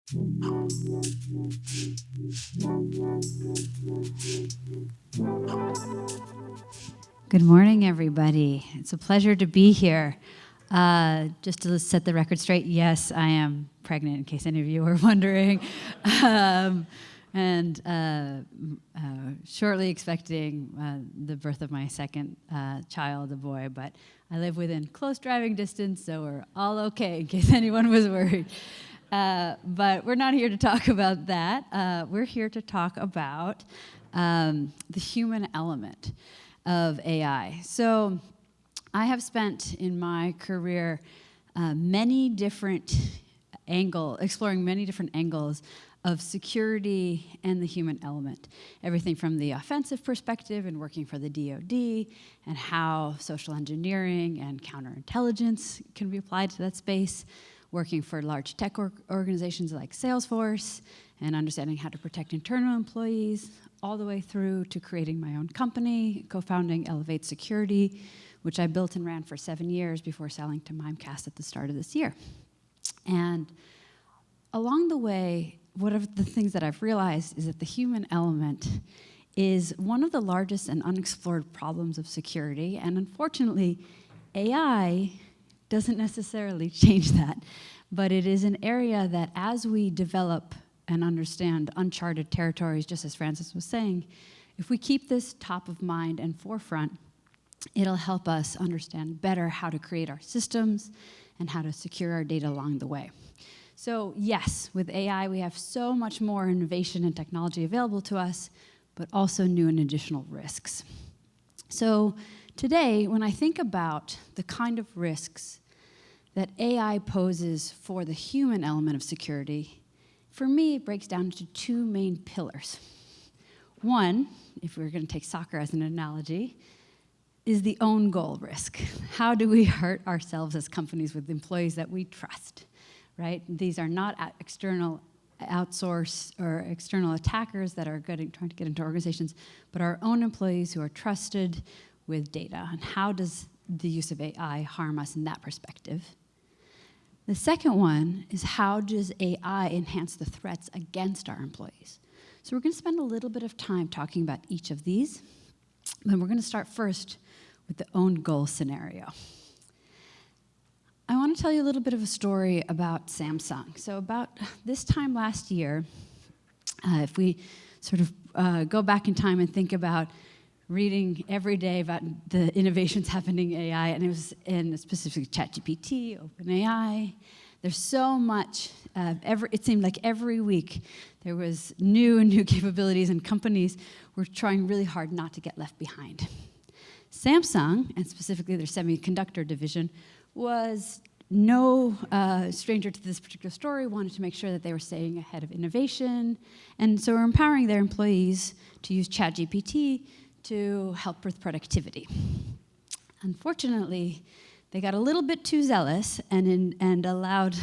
Good morning, everybody. It's a pleasure to be here. Just to set the record straight, yes, I am pregnant, in case any of you were wondering. Shortly expecting the birth of my second child, a boy, but I live within close driving distance, so we're all okay, in case anyone was worried. But we're not here to talk about that. We're here to talk about the human element of AI. So I have spent in my career exploring many different angles of security and the human element. Everything from the offensive perspective and working for the DoD and how social engineering and counterintelligence can be applied to that space, working for large tech organizations like Salesforce and understanding how to protect internal employees, all the way through to creating my own company, co-founding Elevate Security, which I built and ran for 7 years before selling to Mimecast at the start of this year. And along the way, one of the things that I've realized is that the human element is one of the largest and unexplored problems of security, and unfortunately, AI doesn't necessarily change that, but it is an area that as we develop and understand uncharted territories, just as Francis was saying, if we keep this top of mind and forefront, it'll help us understand better how to create our systems and how to secure our data along the way. So yes, with AI, we have so much more innovation and technology available to us, but also new and additional risks. So today, when I think about the kind of risks that AI poses for the human element of security, for me, it breaks down into two main pillars. One, if we were going to take soccer as an analogy, is the own goal risk. How do we hurt ourselves as companies with employees that we trust, right? These are not external outsource or external attackers that are trying to get into organizations, but our own employees who are trusted with data. And how does the use of AI harm us in that perspective? The second one is, how does AI enhance the threats against our employees? So we're going to spend a little bit of time talking about each of these. And we're going to start first with the own goal scenario. I want to tell you a little bit of a story about Samsung. So about this time last year, if we sort of go back in time and think about reading every day about the innovations happening in AI, and it was in specifically ChatGPT, OpenAI. There's so much. It seemed like every week there was new capabilities, and companies were trying really hard not to get left behind. Samsung, and specifically their semiconductor division, was no stranger to this particular story, wanted to make sure that they were staying ahead of innovation, and so we're empowering their employees to use ChatGPT to help with productivity. Unfortunately, they got a little bit too zealous and allowed,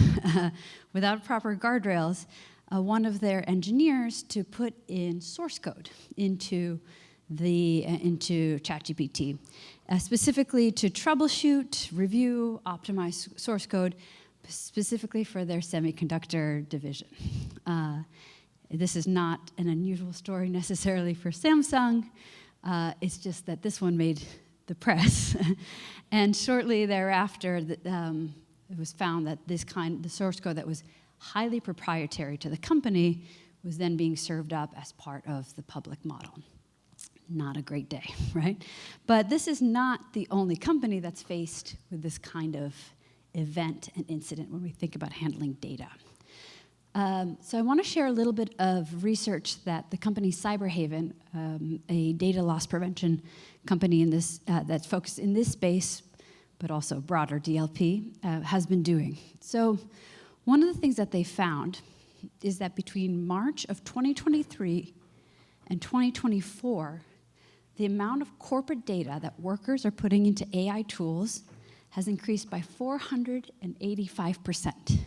without proper guardrails, one of their engineers to put in source code into ChatGPT, specifically to troubleshoot, review, optimize source code, specifically for their semiconductor division. This is not an unusual story necessarily for Samsung. It's just that this one made the press. And shortly thereafter, it was found that the source code that was highly proprietary to the company was then being served up as part of the public model. Not a great day, right? But this is not the only company that's faced with this kind of event and incident when we think about handling data. So I want to share a little bit of research that the company Cyberhaven, a data loss prevention company in this that's focused in this space, but also broader DLP, has been doing. So one of the things that they found is that between March of 2023 and 2024, the amount of corporate data that workers are putting into AI tools has increased by 485%.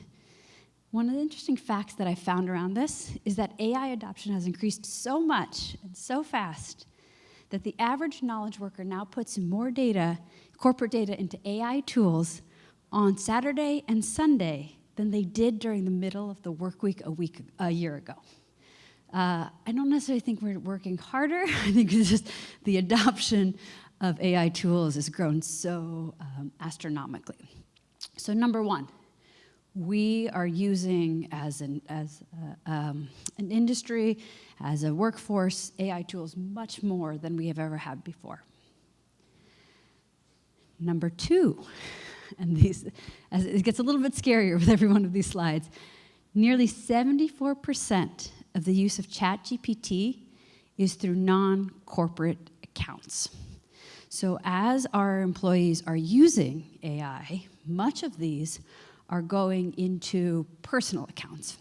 One of the interesting facts that I found around this is that AI adoption has increased so much and so fast that the average knowledge worker now puts more data, corporate data, into AI tools on Saturday and Sunday than they did during the middle of the work week a year ago. I don't necessarily think we're working harder. I think it's just the adoption of AI tools has grown so astronomically. So number one, we are using as an industry, as a workforce, AI tools much more than we have ever had before. Number two, and as it gets a little bit scarier with every one of these slides, nearly 74% of the use of ChatGPT is through non-corporate accounts. So as our employees are using AI, much of these are going into personal accounts.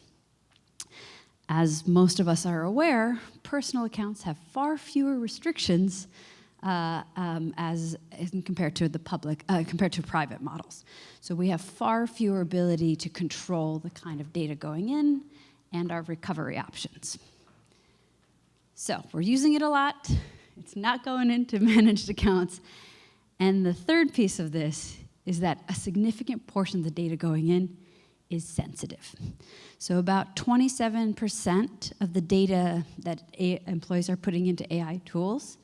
As most of us are aware, personal accounts have far fewer restrictions as compared to compared to private models. So we have far fewer ability to control the kind of data going in and our recovery options. So we're using it a lot. It's not going into managed accounts. And the third piece of this is that a significant portion of the data going in is sensitive. So about 27% of the data that employees are putting into AI tools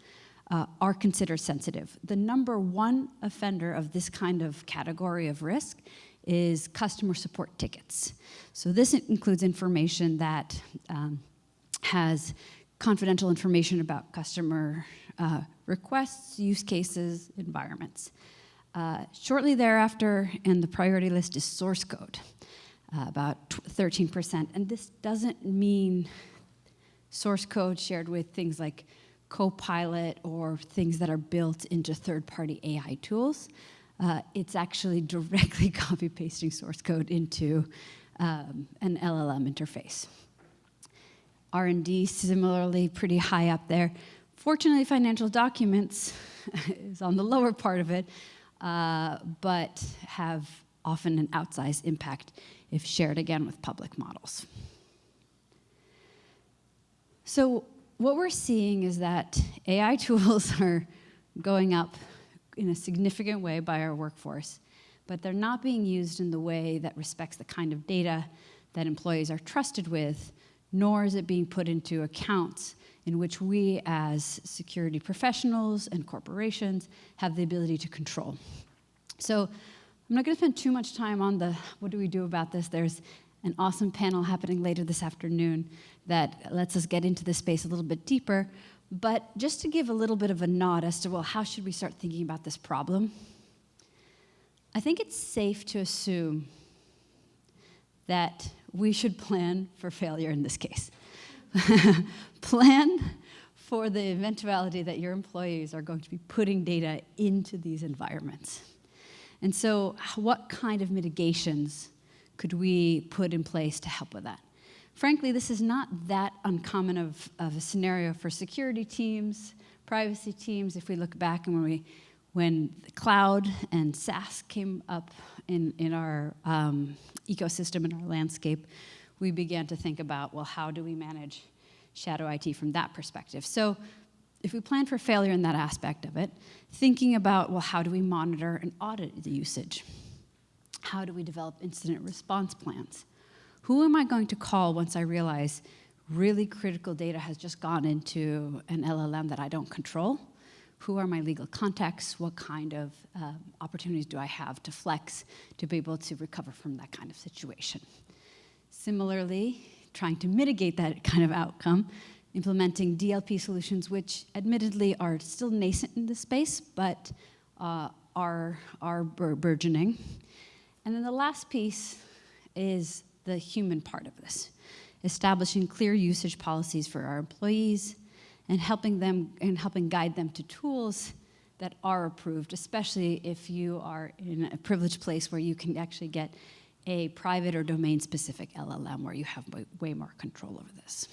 are considered sensitive. The number one offender of this kind of category of risk is customer support tickets. So this includes information that has confidential information about customer requests, use cases, environments. Shortly thereafter, and the priority list is source code, about 13%. And this doesn't mean source code shared with things like Copilot or things that are built into third-party AI tools. It's actually directly copy-pasting source code into an LLM interface. R&D, similarly, pretty high up there. Fortunately, financial documents is on the lower part of it, but have often an outsized impact if shared again with public models. So what we're seeing is that AI tools are going up in a significant way by our workforce, but they're not being used in the way that respects the kind of data that employees are trusted with, nor is it being put into accounts in which we as security professionals and corporations have the ability to control. So I'm not going to spend too much time on what do we do about this. There's an awesome panel happening later this afternoon that lets us get into this space a little bit deeper. But just to give a little bit of a nod as to, well, how should we start thinking about this problem? I think it's safe to assume that we should plan for failure in this case. Plan for the eventuality that your employees are going to be putting data into these environments. And so what kind of mitigations could we put in place to help with that? Frankly, this is not that uncommon of a scenario for security teams, privacy teams. If we look back and when the cloud and SaaS came up in our ecosystem, in our landscape, we began to think about, well, how do we manage shadow IT from that perspective? So if we plan for failure in that aspect of it, thinking about, well, how do we monitor and audit the usage? How do we develop incident response plans? Who am I going to call once I realize really critical data has just gone into an LLM that I don't control? Who are my legal contacts? What kind of opportunities do I have to flex to be able to recover from that kind of situation? Similarly, trying to mitigate that kind of outcome, implementing DLP solutions, which admittedly are still nascent in this space, but are burgeoning. And then the last piece is the human part of this, establishing clear usage policies for our employees and helping guide them to tools that are approved, especially if you are in a privileged place where you can actually get a private or domain-specific LLM where you have way more control over this.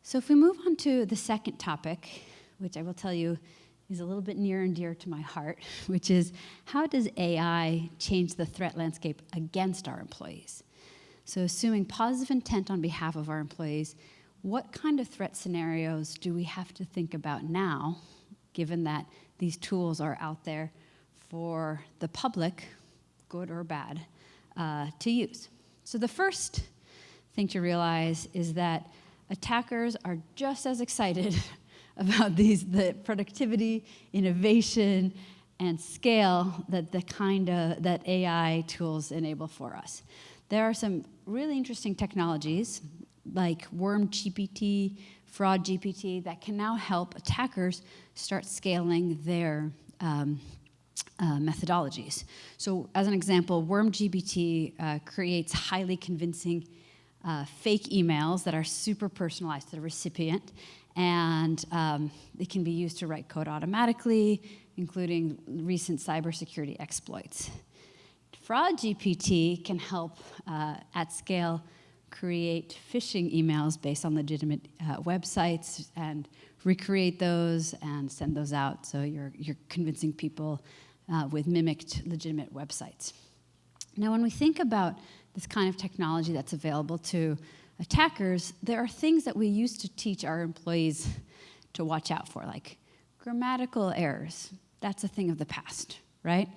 So if we move on to the second topic, which I will tell you is a little bit near and dear to my heart, which is how does AI change the threat landscape against our employees? So assuming positive intent on behalf of our employees, what kind of threat scenarios do we have to think about now, given that these tools are out there for the public, good or bad, to use. So the first thing to realize is that attackers are just as excited about the productivity, innovation, and scale that AI tools enable for us. There are some really interesting technologies like Worm GPT, Fraud GPT that can now help attackers start scaling their methodologies. So as an example, Worm GPT creates highly convincing fake emails that are super personalized to the recipient, and it can be used to write code automatically, including recent cybersecurity exploits. Fraud GPT can help at scale create phishing emails based on legitimate websites and recreate those and send those out, so you're convincing people with mimicked legitimate websites. Now, when we think about this kind of technology that's available to attackers, there are things that we used to teach our employees to watch out for, like grammatical errors. That's a thing of the past, right?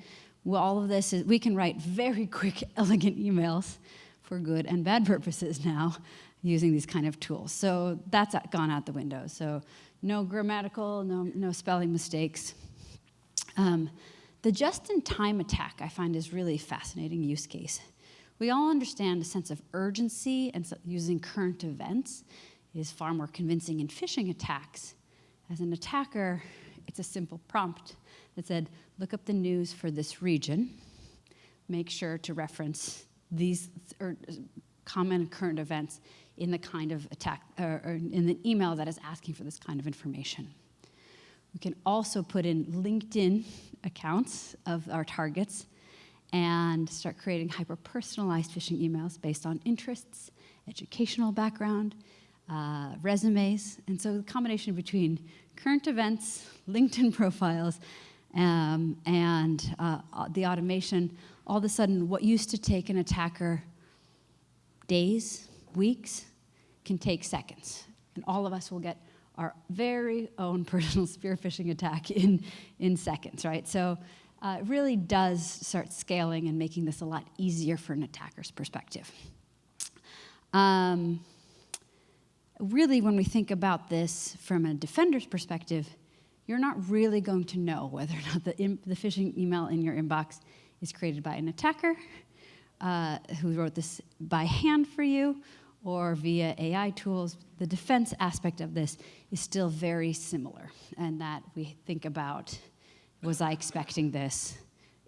Well, all of this is, we can write very quick, elegant emails for good and bad purposes now using these kind of tools. So that's gone out the window. So no grammatical, no spelling mistakes. The just-in-time attack I find is really a fascinating use case. We all understand a sense of urgency, and so using current events is far more convincing in phishing attacks. As an attacker, it's a simple prompt that said, look up the news for this region, make sure to reference these common current events in the kind of attack, or in the email that is asking for this kind of information. We can also put in LinkedIn accounts of our targets and start creating hyper-personalized phishing emails based on interests, educational background, resumes. And so the combination between current events, LinkedIn profiles, and the automation, all of a sudden what used to take an attacker days, weeks, can take seconds. And all of us will get our very own personal spear phishing attack in seconds, right? So it really does start scaling and making this a lot easier for an attacker's perspective. Really, when we think about this from a defender's perspective, you're not really going to know whether or not the phishing email in your inbox is created by an attacker who wrote this by hand for you or via AI tools. The defense aspect of this is still very similar, and that we think about, was I expecting this?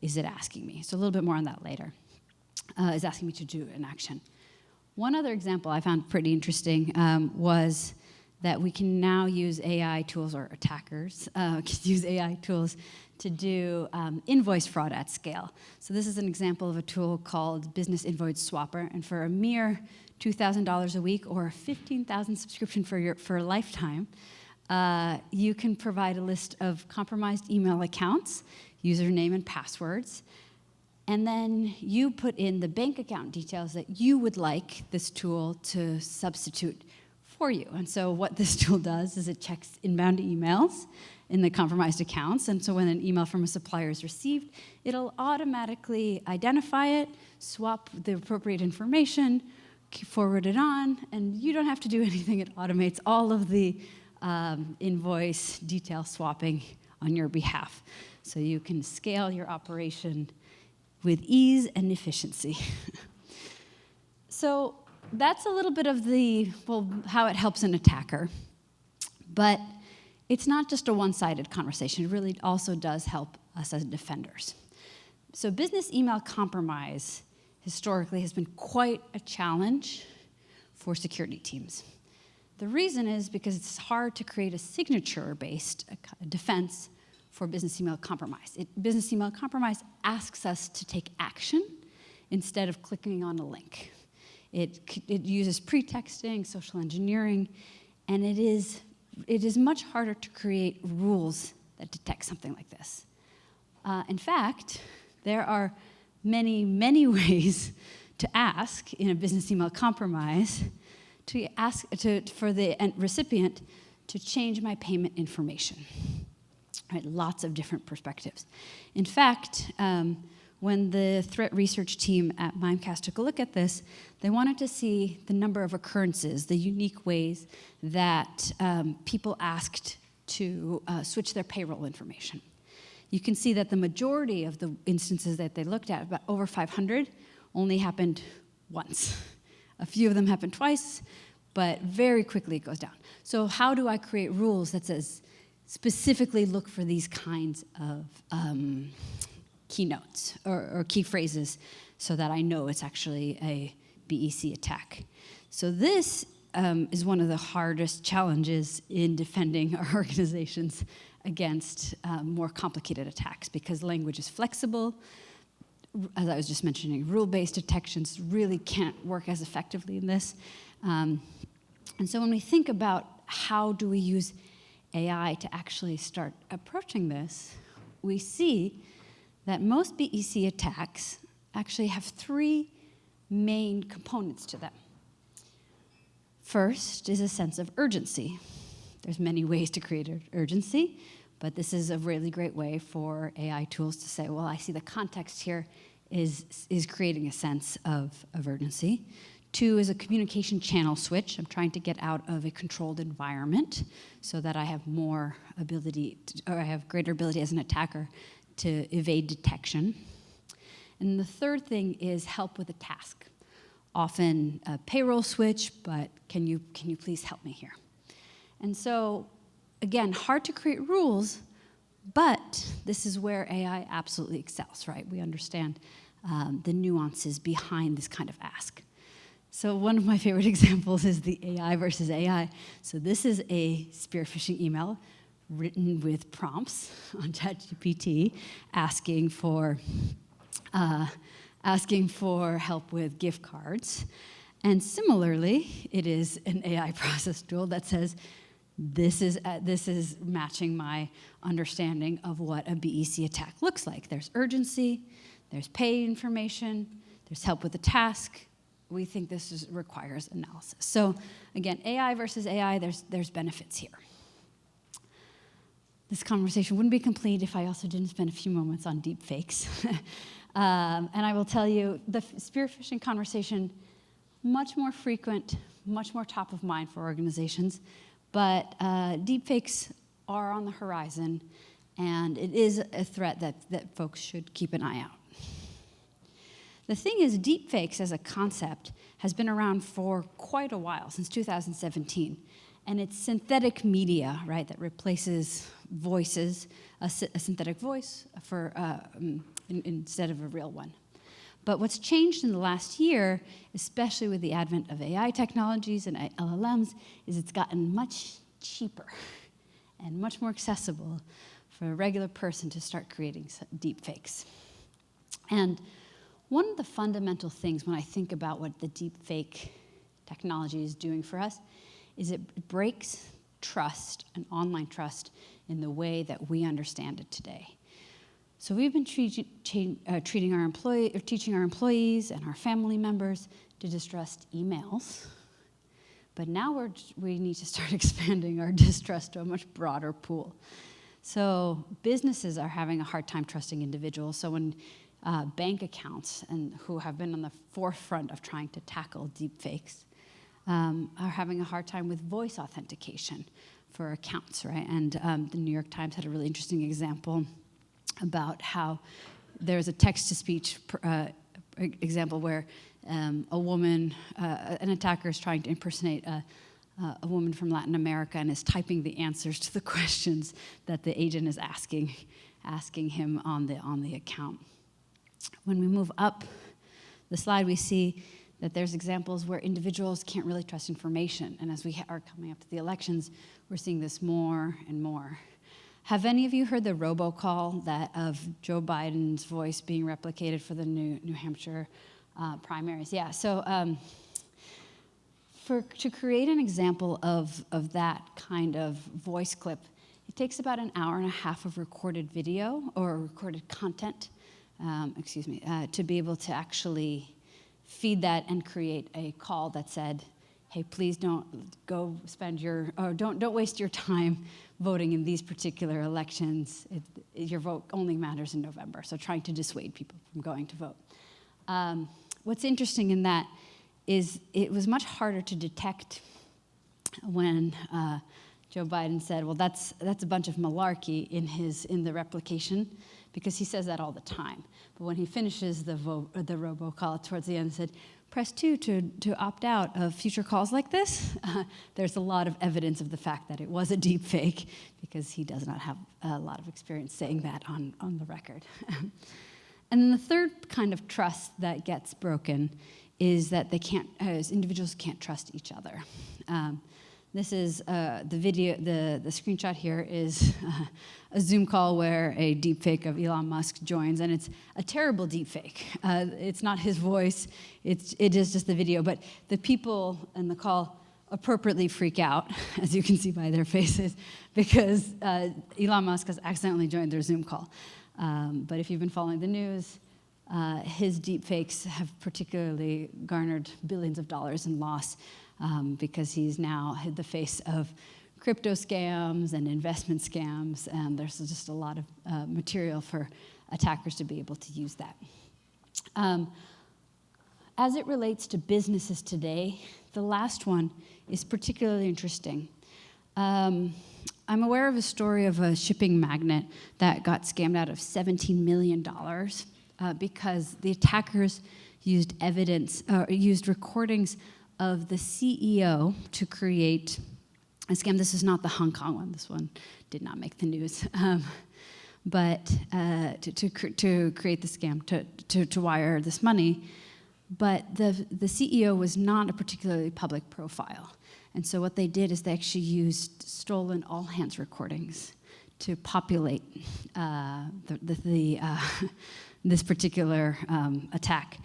Is it asking me? So a little bit more on that later. Is asking me to do an action. One other example I found pretty interesting was that we can now use AI tools, or attackers can use AI tools to do invoice fraud at scale. So this is an example of a tool called Business Invoice Swapper, and for a mere $2,000 a week or a $15,000 subscription for a lifetime, you can provide a list of compromised email accounts, username and passwords, and then you put in the bank account details that you would like this tool to substitute for you. And so what this tool does is it checks inbound emails in the compromised accounts, and so when an email from a supplier is received, it'll automatically identify it, swap the appropriate information, forward it on, and you don't have to do anything. It automates all of the invoice detail swapping on your behalf. So you can scale your operation with ease and efficiency. So that's a little bit of how it helps an attacker. But it's not just a one-sided conversation. It really also does help us as defenders. So business email compromise historically has been quite a challenge for security teams. The reason is because it's hard to create a signature-based defense for business email compromise. Business email compromise asks us to take action instead of clicking on a link. It uses pretexting, social engineering, and it is much harder to create rules that detect something like this. In fact, there are many, many ways to ask in a business email compromise for the recipient to change my payment information. right? Lots of different perspectives. In fact, when the threat research team at Mimecast took a look at this, they wanted to see the number of occurrences, the unique ways that people asked to switch their payroll information. You can see that the majority of the instances that they looked at, about over 500, only happened once. A few of them happened twice, but very quickly it goes down. So how do I create rules that says specifically look for these kinds of keynotes or key phrases so that I know it's actually a BEC attack? So this is one of the hardest challenges in defending our organizations against more complicated attacks, because language is flexible. As I was just mentioning, rule-based detections really can't work as effectively in this. And so when we think about how do we use AI to actually start approaching this, we see that most BEC attacks actually have three main components to them. First is a sense of urgency. There's many ways to create urgency, but this is a really great way for AI tools to say, well, I see the context here is creating a sense of urgency. Two is a communication channel switch. I'm trying to get out of a controlled environment so that I have more ability, or I have greater ability as an attacker to evade detection. And the third thing is help with a task. Often a payroll switch, but can you please help me here? And so, again, hard to create rules, but this is where AI absolutely excels, right? We understand the nuances behind this kind of ask. So one of my favorite examples is the AI versus AI. So this is a spear phishing email written with prompts on ChatGPT asking for help with gift cards. And similarly, it is an AI process tool that says, this is matching my understanding of what a BEC attack looks like. There's urgency, there's pay information, there's help with the task. We think this requires analysis. So again, AI versus AI, there's benefits here. This conversation wouldn't be complete if I also didn't spend a few moments on deep fakes. And I will tell you, the spear phishing conversation, much more frequent, much more top of mind for organizations, but deepfakes are on the horizon, and it is a threat that folks should keep an eye out. The thing is, deepfakes as a concept has been around for quite a while, since 2017, and it's synthetic media, right, that replaces voices, a synthetic voice for instead of a real one. But what's changed in the last year, especially with the advent of AI technologies and LLMs, is it's gotten much cheaper and much more accessible for a regular person to start creating deep fakes. And one of the fundamental things when I think about what the deep fake technology is doing for us is it breaks trust and online trust in the way that we understand it today. So we've been teaching our employees and our family members to distrust emails, but now we need to start expanding our distrust to a much broader pool. So businesses are having a hard time trusting individuals. So when bank accounts, and who have been on the forefront of trying to tackle deepfakes, are having a hard time with voice authentication for accounts, right? And the New York Times had a really interesting example about how there's a text-to-speech example where a woman, an attacker is trying to impersonate a woman from Latin America and is typing the answers to the questions that the agent is asking him on the account. When we move up the slide, we see that there's examples where individuals can't really trust information. And as we are coming up to the elections, we're seeing this more and more. Have any of you heard the robocall of Joe Biden's voice being replicated for the New Hampshire primaries? Yeah, so to create an example of that kind of voice clip, it takes about an hour and a half of recorded video or recorded content, to be able to actually feed that and create a call that said, hey, please don't go spend or don't waste your time voting in these particular elections. Your vote only matters in November. So trying to dissuade people from going to vote. What's interesting in that is it was much harder to detect when Joe Biden said, well, that's a bunch of malarkey in the replication, because he says that all the time. But when he finishes the robocall towards the end, said, press 2 to opt out of future calls like this. There's a lot of evidence of the fact that it was a deep fake, because he does not have a lot of experience saying that on the record. And then the third kind of trust that gets broken is that individuals can't trust each other. This is the video, the screenshot here is a Zoom call where a deepfake of Elon Musk joins, and it's a terrible deepfake. It's not his voice, it is just the video, but the people in the call appropriately freak out, as you can see by their faces, because Elon Musk has accidentally joined their Zoom call. But if you've been following the news, his deepfakes have particularly garnered billions of dollars in loss, because he's now hid the face of crypto scams and investment scams, and there's just a lot of material for attackers to be able to use that. As it relates to businesses today, the last one is particularly interesting. I'm aware of a story of a shipping magnate that got scammed out of $17 million because the attackers used used recordings of the CEO to create a scam. This is not the Hong Kong one. This one did not make the news. But to create the scam, to wire this money. But the CEO was not a particularly public profile. And so what they did is they actually used stolen all-hands recordings to populate this particular attack,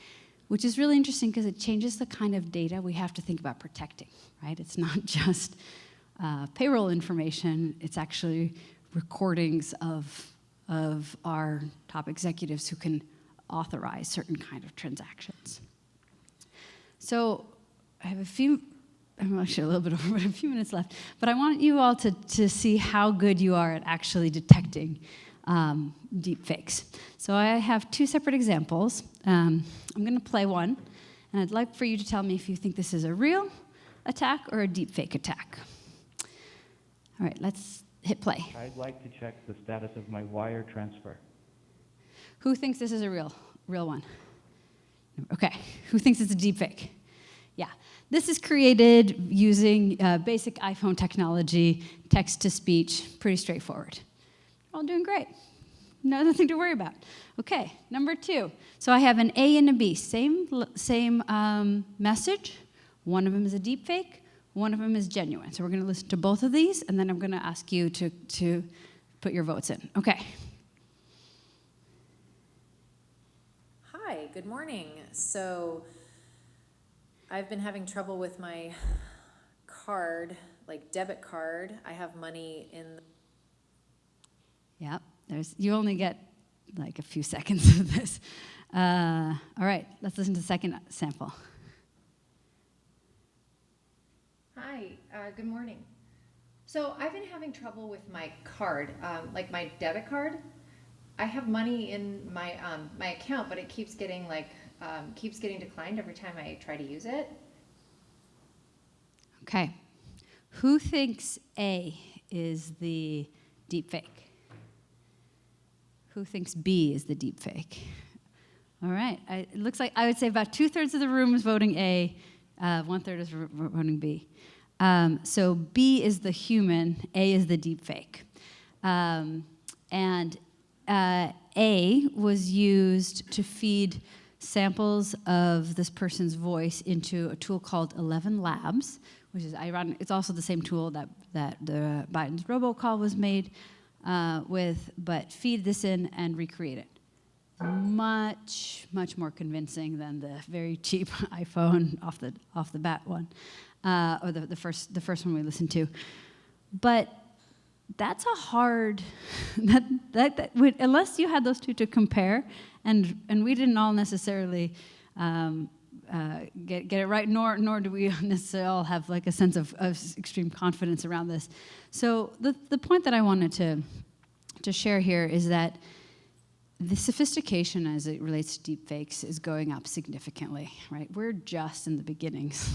which is really interesting because it changes the kind of data we have to think about protecting, right? It's not just payroll information, it's actually recordings of our top executives who can authorize certain kind of transactions. So I have I'm actually a little bit over, but a few minutes left. But I want you all to see how good you are at actually detecting deep fakes. So I have two separate examples. I'm going to play one, and I'd like for you to tell me if you think this is a real attack or a deep fake attack. All right, let's hit play. I'd like to check the status of my wire transfer. Who thinks this is a real one? Okay, who thinks it's a deep fake? Yeah, this is created using basic iPhone technology, text-to-speech, pretty straightforward. We're all doing great. Nothing to worry about. Okay, number 2. So I have an A and a B, same message. One of them is a deep fake, one of them is genuine. So we're going to listen to both of these, and then I'm going to ask you to put your votes in. Okay. Hi, good morning. So I've been having trouble with my card, like debit card. I have money in. Yep, you only get like a few seconds of this. All right, let's listen to the second sample. Hi, good morning. So I've been having trouble with my card, like my debit card. I have money in my my account, but it keeps getting declined every time I try to use it. Okay, who thinks A is the deep fake? Who thinks B is the deep fake? All right, it looks like I would say about 2/3 of the room is voting A, 1/3 is voting B. So B is the human, A is the deep fake. And A was used to feed samples of this person's voice into a tool called 11 Labs, which is ironic. It's also the same tool that the Biden's robocall was made with, but feed this in and recreate it. Much more convincing than the very cheap iPhone off the bat one, or the first one we listened to. But that's a hard, unless you had those two to compare, and we didn't all necessarily get it right, nor do we necessarily all have like a sense of extreme confidence around this. So the point that I wanted to share here is that the sophistication as it relates to deepfakes is going up significantly, right? We're just in the beginnings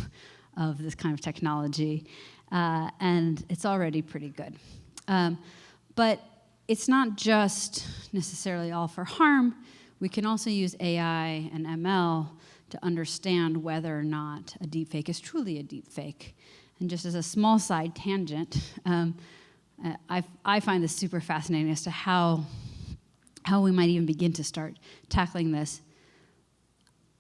of this kind of technology, and it's already pretty good. But it's not just necessarily all for harm. We can also use AI and ML to understand whether or not a deepfake is truly a deepfake. And just as a small side tangent, I find this super fascinating as to how we might even begin to start tackling this.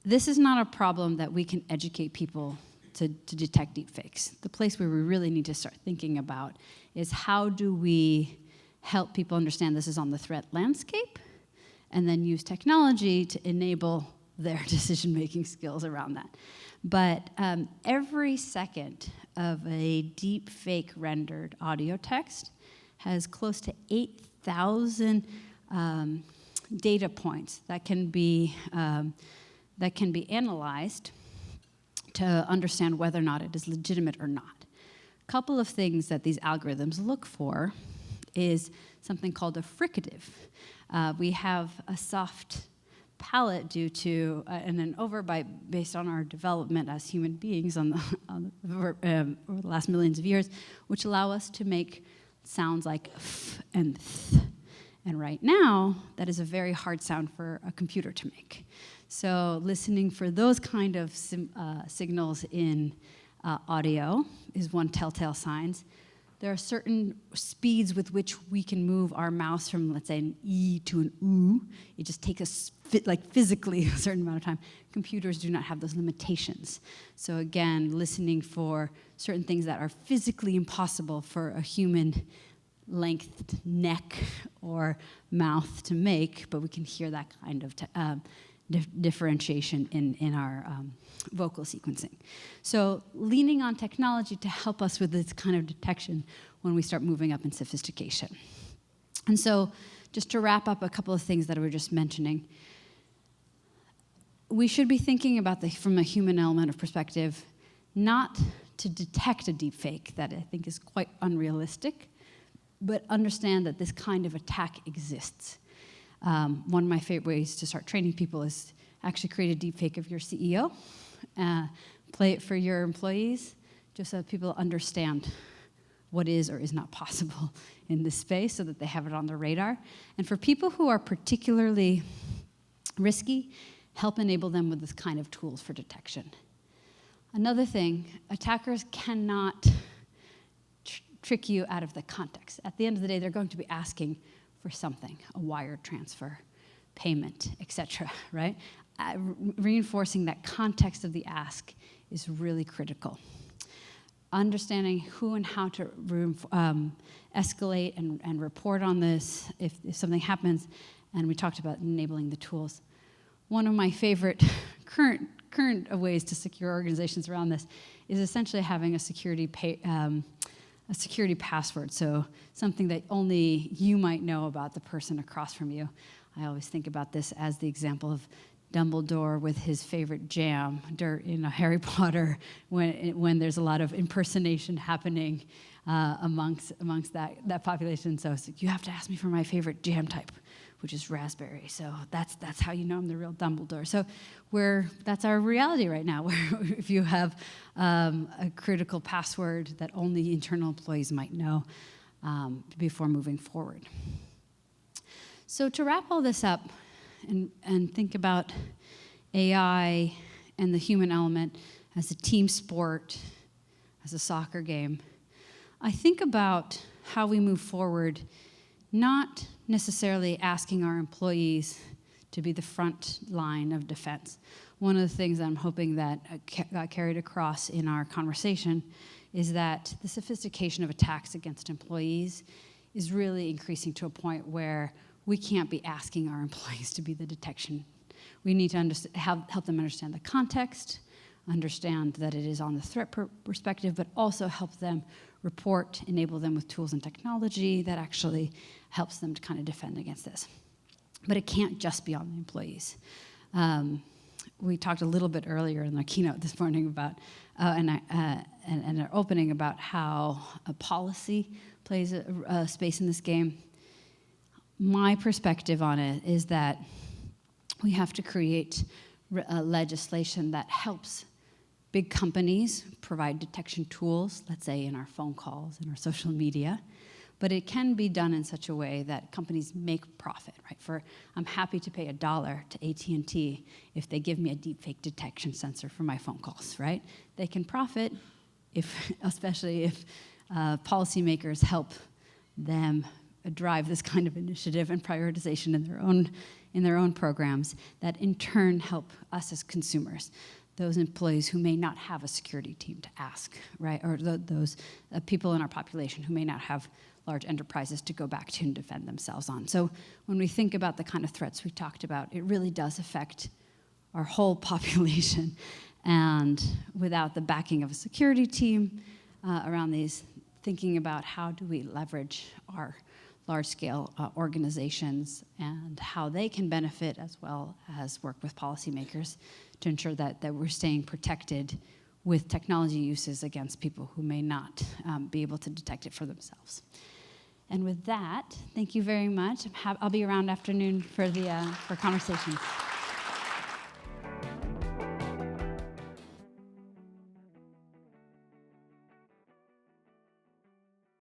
This is not a problem that we can educate people to detect deepfakes. The place where we really need to start thinking about is how do we help people understand this is on the threat landscape, and then use technology to enable their decision-making skills around that. But every second of a deep fake rendered audio text has close to 8,000 data points that can be analyzed to understand whether or not it is legitimate or not. A couple of things that these algorithms look for is something called a fricative. We have a soft palate due to and an based on our development as human beings over the last millions of years, which allow us to make sounds like f and th. And right now, that is a very hard sound for a computer to make. So listening for those kind of signals in audio is one telltale sign. There are certain speeds with which we can move our mouse from, let's say, an E to an oo. It just takes us physically a certain amount of time. Computers do not have those limitations. So again, listening for certain things that are physically impossible for a human length neck or mouth to make, but we can hear that kind of differentiation in our vocal sequencing. So leaning on technology to help us with this kind of detection when we start moving up in sophistication. And so just to wrap up a couple of things that we were just mentioning, we should be thinking about from a human element of perspective, not to detect a deepfake that I think is quite unrealistic, but understand that this kind of attack exists. One of my favorite ways to start training people is actually create a deepfake of your CEO, play it for your employees, just so people understand what is or is not possible in this space so that they have it on their radar. And for people who are particularly risky, help enable them with this kind of tools for detection. Another thing, attackers cannot trick you out of the context. At the end of the day, they're going to be asking for something, a wire transfer, payment, etc., right? Reinforcing that context of the ask is really critical. Understanding who and how to escalate and report on this if something happens, and we talked about enabling the tools. One of my favorite current ways to secure organizations around this is essentially having a security password, so something that only you might know about the person across from you. I always think about this as the example of Dumbledore with his favorite jam in Harry Potter when there's a lot of impersonation happening amongst that population. So it's like, you have to ask me for my favorite jam type, which is raspberry. So that's how you know I'm the real Dumbledore. So that's our reality right now, where if you have a critical password that only internal employees might know before moving forward. So to wrap all this up and think about AI and the human element as a team sport, as a soccer game, I think about how we move forward, not necessarily asking our employees to be the front line of defense. One of the things that I'm hoping that got carried across in our conversation is that the sophistication of attacks against employees is really increasing to a point where we can't be asking our employees to be the detection. We need to help them understand the context, understand that it is on the threat perspective, but also help them report, enable them with tools and technology that actually helps them to kind of defend against this. But it can't just be on the employees. we talked a little bit earlier in the keynote this morning about, and our opening about how a policy plays a space in this game. My perspective on it is that we have to create legislation that helps big companies provide detection tools, let's say in our phone calls and our social media, but it can be done in such a way that companies make profit, right? I'm happy to pay $1 to AT&T if they give me a deepfake detection sensor for my phone calls, right? They can profit, especially if policymakers help them drive this kind of initiative and prioritization in their own programs that in turn help us as consumers, those employees who may not have a security team to ask, right? Or those people in our population who may not have large enterprises to go back to and defend themselves on. So when we think about the kind of threats we talked about, it really does affect our whole population. And without the backing of a security team around these, thinking about how do we leverage our large-scale organizations and how they can benefit as well as work with policymakers to ensure that we're staying protected with technology uses against people who may not be able to detect it for themselves. And with that, thank you very much. I'll be around afternoon for conversations.